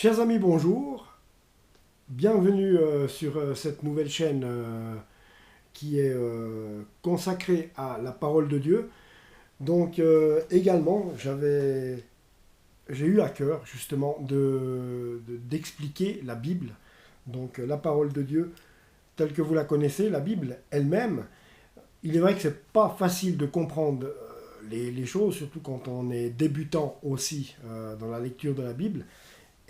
Chers amis, bonjour. Bienvenue sur cette nouvelle chaîne qui est consacrée à la parole de Dieu. Donc également, j'ai eu à cœur justement d'expliquer la Bible, donc la parole de Dieu telle que vous la connaissez, la Bible elle-même. Il est vrai que c'est pas facile de comprendre les choses, surtout quand on est débutant aussi dans la lecture de la Bible.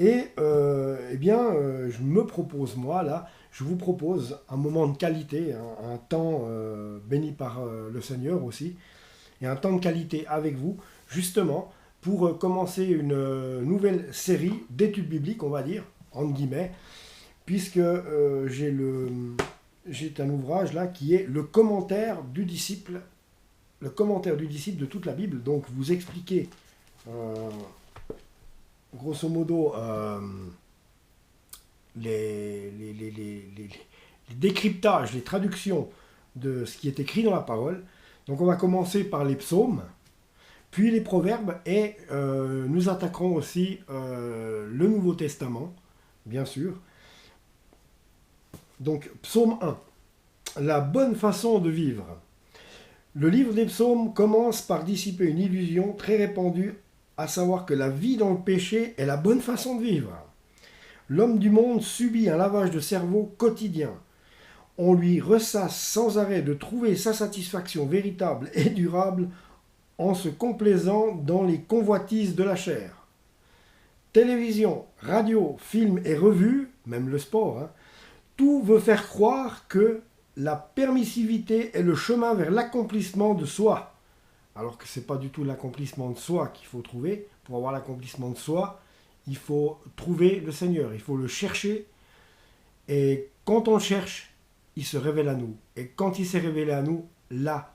Et je me propose, moi, là, je vous propose un moment de qualité, un temps béni par le Seigneur aussi, et un temps de qualité avec vous, justement, pour commencer une nouvelle série d'études bibliques, on va dire, entre guillemets, puisque j'ai un ouvrage là qui est le commentaire du disciple de toute la Bible. Donc, vous expliquez grosso modo, les décryptages, les traductions de ce qui est écrit dans la parole. Donc on va commencer par les psaumes, puis les proverbes, et nous attaquerons aussi le Nouveau Testament, bien sûr. Donc psaume 1, la bonne façon de vivre. Le livre des psaumes commence par dissiper une illusion très répandue, à savoir que la vie dans le péché est la bonne façon de vivre. L'homme du monde subit un lavage de cerveau quotidien. On lui ressasse sans arrêt de trouver sa satisfaction véritable et durable en se complaisant dans les convoitises de la chair. Télévision, radio, films et revues, même le sport, tout veut faire croire que la permissivité est le chemin vers l'accomplissement de soi. Alors que ce n'est pas du tout l'accomplissement de soi qu'il faut trouver. Pour avoir l'accomplissement de soi, il faut trouver le Seigneur, il faut le chercher. Et quand on le cherche, il se révèle à nous. Et quand il s'est révélé à nous, là,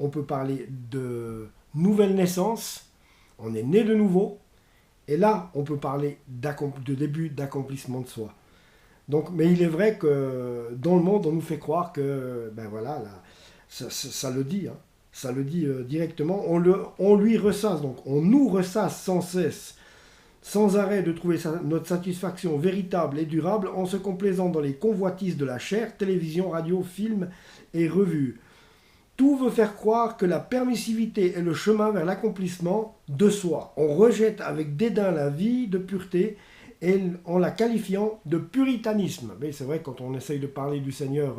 on peut parler de nouvelle naissance. On est né de nouveau. Et là, on peut parler de début d'accomplissement de soi. Donc, mais il est vrai que dans le monde, on nous fait croire que, ben voilà, là, ça le dit, ça le dit directement, on lui ressasse, donc on nous ressasse sans cesse, sans arrêt de trouver notre satisfaction véritable et durable en se complaisant dans les convoitises de la chair, télévision, radio, film et revues. Tout veut faire croire que la permissivité est le chemin vers l'accomplissement de soi. On rejette avec dédain la vie de pureté et en la qualifiant de puritanisme. Mais c'est vrai, quand on essaye de parler du Seigneur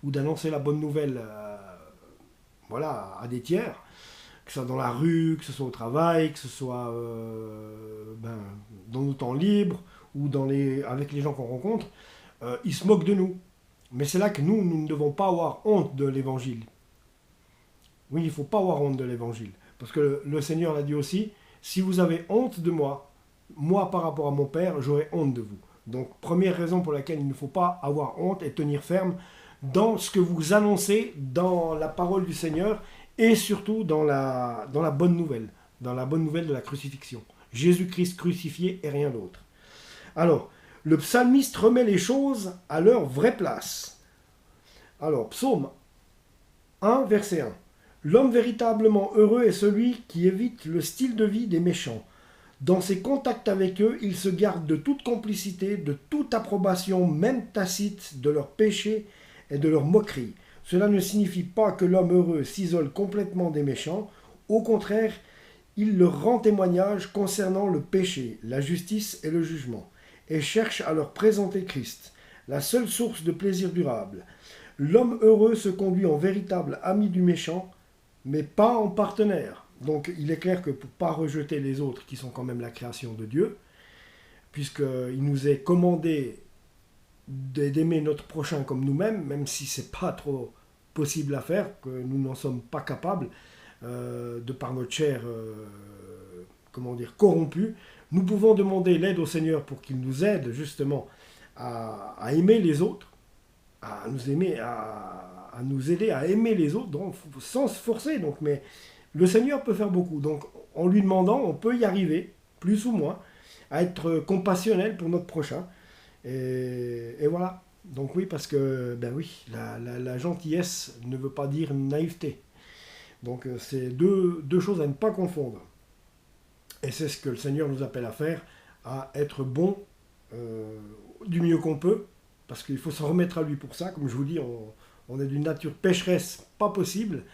ou d'annoncer la bonne nouvelle voilà, à des tiers, que ce soit dans la rue, que ce soit au travail, que ce soit dans nos temps libres ou avec les gens qu'on rencontre, ils se moquent de nous. Mais c'est là que nous ne devons pas avoir honte de l'évangile. Oui, il ne faut pas avoir honte de l'évangile. Parce que le Seigneur l'a dit aussi, si vous avez honte de moi, moi par rapport à mon Père, j'aurai honte de vous. Donc, première raison pour laquelle il ne faut pas avoir honte et tenir ferme dans ce que vous annoncez, dans la parole du Seigneur, et surtout dans la bonne nouvelle, dans la bonne nouvelle de la crucifixion. Jésus-Christ crucifié et rien d'autre. Alors, le psalmiste remet les choses à leur vraie place. Alors, psaume 1, verset 1. L'homme véritablement heureux est celui qui évite le style de vie des méchants. Dans ses contacts avec eux, il se garde de toute complicité, de toute approbation, même tacite, de leurs péchés et de leurs moqueries. Cela ne signifie pas que l'homme heureux s'isole complètement des méchants. Au contraire, il leur rend témoignage concernant le péché, la justice et le jugement, et cherche à leur présenter Christ, la seule source de plaisir durable. L'homme heureux se conduit en véritable ami du méchant, mais pas en partenaire. Donc il est clair que pour ne pas rejeter les autres, qui sont quand même la création de Dieu, puisqu'il nous est commandé d'aimer notre prochain comme nous-mêmes, même si ce n'est pas trop possible à faire, que nous n'en sommes pas capables, de par notre chair corrompue, nous pouvons demander l'aide au Seigneur pour qu'il nous aide justement à aimer les autres, à nous aider à aimer les autres, donc, sans se forcer. Donc, mais le Seigneur peut faire beaucoup. Donc, en lui demandant, on peut y arriver, plus ou moins, à être compassionnel pour notre prochain. Et voilà. Donc oui, parce que, ben oui, la gentillesse ne veut pas dire naïveté. Donc c'est deux choses à ne pas confondre. Et c'est ce que le Seigneur nous appelle à faire, à être bon du mieux qu'on peut, parce qu'il faut s'en remettre à lui pour ça. Comme je vous dis, on est d'une nature pécheresse pas possible,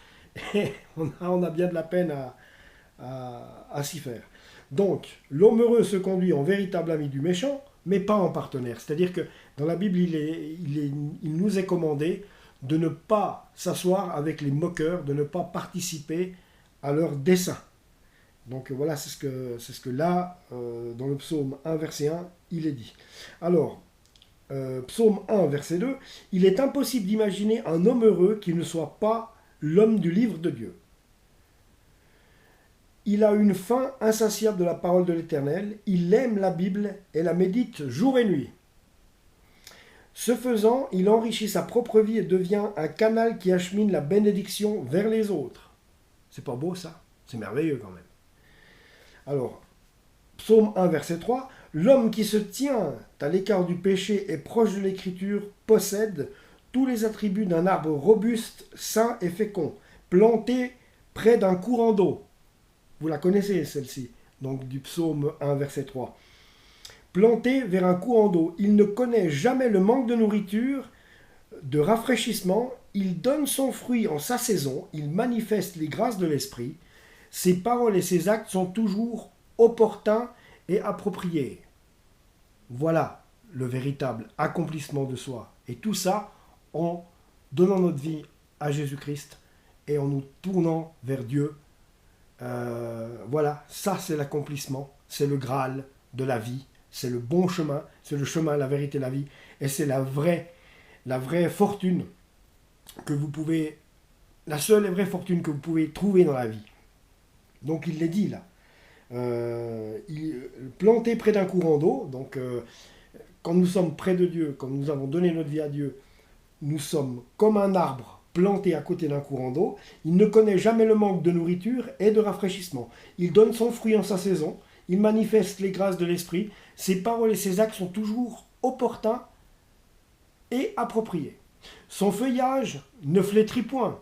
et on a bien de la peine à s'y faire. Donc, l'homme heureux se conduit en véritable ami du méchant, mais pas en partenaire. C'est-à-dire que dans la Bible, il nous est commandé de ne pas s'asseoir avec les moqueurs, de ne pas participer à leurs desseins. Donc voilà, c'est ce que là, dans le psaume 1, verset 1, il est dit. Alors, psaume 1, verset 2, il est impossible d'imaginer un homme heureux qui ne soit pas l'homme du livre de Dieu. Il a une faim insatiable de la parole de l'Éternel, il aime la Bible et la médite jour et nuit. Ce faisant, il enrichit sa propre vie et devient un canal qui achemine la bénédiction vers les autres. C'est pas beau ça? C'est merveilleux quand même. Alors, psaume 1, verset 3, l'homme qui se tient à l'écart du péché et proche de l'écriture possède tous les attributs d'un arbre robuste, sain et fécond, planté près d'un courant d'eau. Vous la connaissez celle-ci, donc du psaume 1, verset 3. Planté vers un courant d'eau, il ne connaît jamais le manque de nourriture, de rafraîchissement, il donne son fruit en sa saison, il manifeste les grâces de l'esprit, ses paroles et ses actes sont toujours opportuns et appropriés. Voilà le véritable accomplissement de soi. Et tout ça en donnant notre vie à Jésus-Christ et en nous tournant vers Dieu. Voilà, ça c'est l'accomplissement, c'est le Graal de la vie, c'est le bon chemin, c'est le chemin, la vérité, la vie, et c'est la vraie fortune que vous pouvez, la seule et vraie fortune que vous pouvez trouver dans la vie. Donc il l'est dit là, planté près d'un courant d'eau, donc quand nous sommes près de Dieu, quand nous avons donné notre vie à Dieu, nous sommes comme un arbre planté à côté d'un courant d'eau. Il ne connaît jamais le manque de nourriture et de rafraîchissement. Il donne son fruit en sa saison. Il manifeste les grâces de l'esprit. Ses paroles et ses actes sont toujours opportuns et appropriés. Son feuillage ne flétrit point.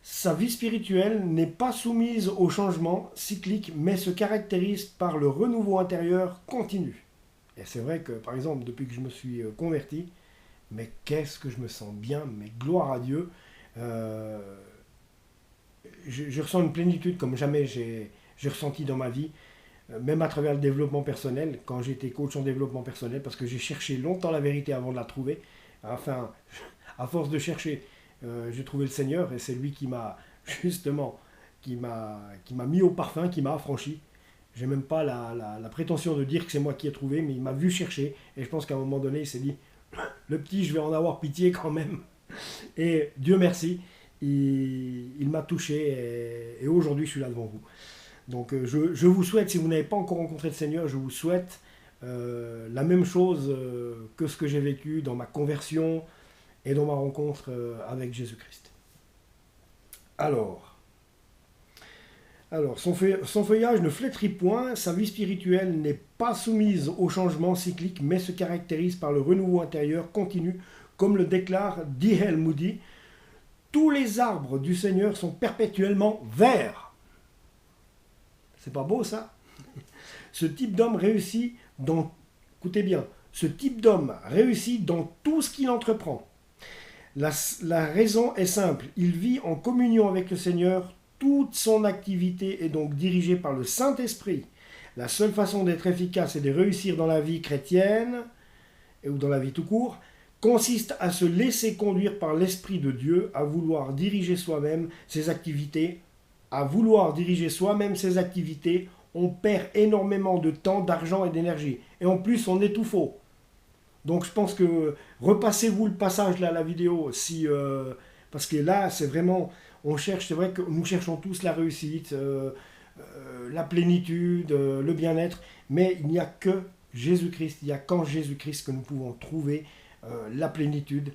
Sa vie spirituelle n'est pas soumise au changement cyclique, mais se caractérise par le renouveau intérieur continu. Et c'est vrai que, par exemple, depuis que je me suis converti, mais qu'est-ce que je me sens bien, mais gloire à Dieu. Je ressens une plénitude comme jamais j'ai ressenti dans ma vie, même à travers le développement personnel, quand j'étais coach en développement personnel, parce que j'ai cherché longtemps la vérité avant de la trouver. Enfin, à force de chercher, j'ai trouvé le Seigneur, et c'est lui qui m'a justement, qui m'a mis au parfum, qui m'a affranchi. J'ai même pas la prétention de dire que c'est moi qui ai trouvé, mais il m'a vu chercher, et je pense qu'à un moment donné, il s'est dit, le petit, je vais en avoir pitié quand même. Et Dieu merci, il m'a touché, et aujourd'hui je suis là devant vous. Donc je vous souhaite, si vous n'avez pas encore rencontré le Seigneur, je vous souhaite la même chose que ce que j'ai vécu dans ma conversion et dans ma rencontre avec Jésus-Christ. Alors son feuillage ne flétrit point, sa vie spirituelle n'est pas soumise au changement cyclique, mais se caractérise par le renouveau intérieur continu, comme le déclare D.L. Moody. Tous les arbres du Seigneur sont perpétuellement verts. C'est pas beau ça? Ce type d'homme réussit dans... Écoutez bien, ce type d'homme réussit dans tout ce qu'il entreprend. La raison est simple, il vit en communion avec le Seigneur. Toute son activité est donc dirigée par le Saint-Esprit. La seule façon d'être efficace et de réussir dans la vie chrétienne, ou dans la vie tout court, consiste à se laisser conduire par l'Esprit de Dieu, à vouloir diriger soi-même ses activités. À vouloir diriger soi-même ses activités, on perd énormément de temps, d'argent et d'énergie. Et en plus, on étouffe. Donc je pense que repassez-vous le passage là, la vidéo, si, parce que là, c'est vraiment... On cherche, c'est vrai que nous cherchons tous la réussite, la plénitude, le bien-être, mais il n'y a que Jésus-Christ, il n'y a qu'en Jésus-Christ que nous pouvons trouver la plénitude.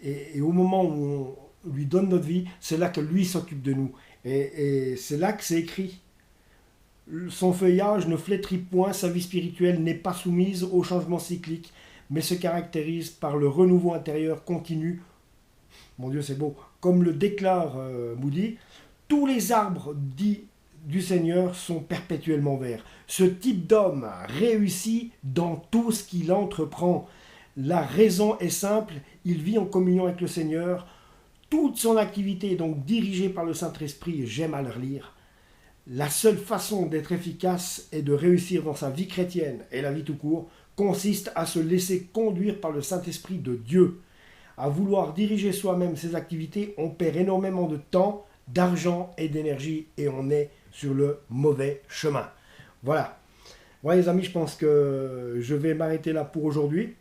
Et au moment où on lui donne notre vie, c'est là que lui s'occupe de nous. Et c'est là que c'est écrit. Son feuillage ne flétrit point, sa vie spirituelle n'est pas soumise au changement cyclique, mais se caractérise par le renouveau intérieur continu. Mon Dieu, c'est beau. Comme le déclare Moody, tous les arbres du Seigneur sont perpétuellement verts. Ce type d'homme réussit dans tout ce qu'il entreprend. La raison est simple, il vit en communion avec le Seigneur. Toute son activité est donc dirigée par le Saint-Esprit et j'aime à le lire. La seule façon d'être efficace et de réussir dans sa vie chrétienne et la vie tout court consiste à se laisser conduire par le Saint-Esprit de Dieu. À vouloir diriger soi-même ses activités, on perd énormément de temps, d'argent et d'énergie et on est sur le mauvais chemin. Voilà. Voilà les amis, je pense que je vais m'arrêter là pour aujourd'hui.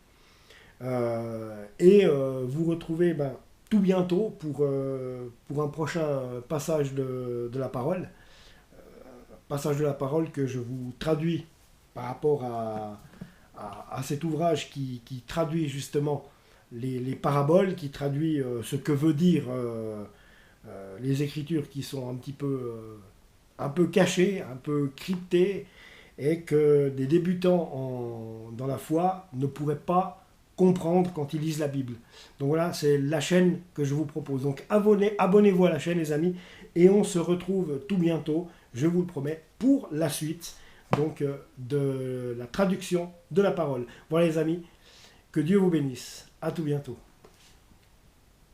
Vous retrouvez tout bientôt pour un prochain passage de la parole. Passage de la parole que je vous traduis par rapport à cet ouvrage qui traduit justement les paraboles, qui traduit ce que veut dire les écritures qui sont un peu cachées, un peu cryptées, et que des débutants dans la foi ne pourraient pas comprendre quand ils lisent la Bible. Donc voilà, c'est la chaîne que je vous propose. Donc abonnez-vous à la chaîne les amis, et on se retrouve tout bientôt, je vous le promets, pour la suite donc de la traduction de la parole. Voilà les amis, que Dieu vous bénisse. À tout bientôt.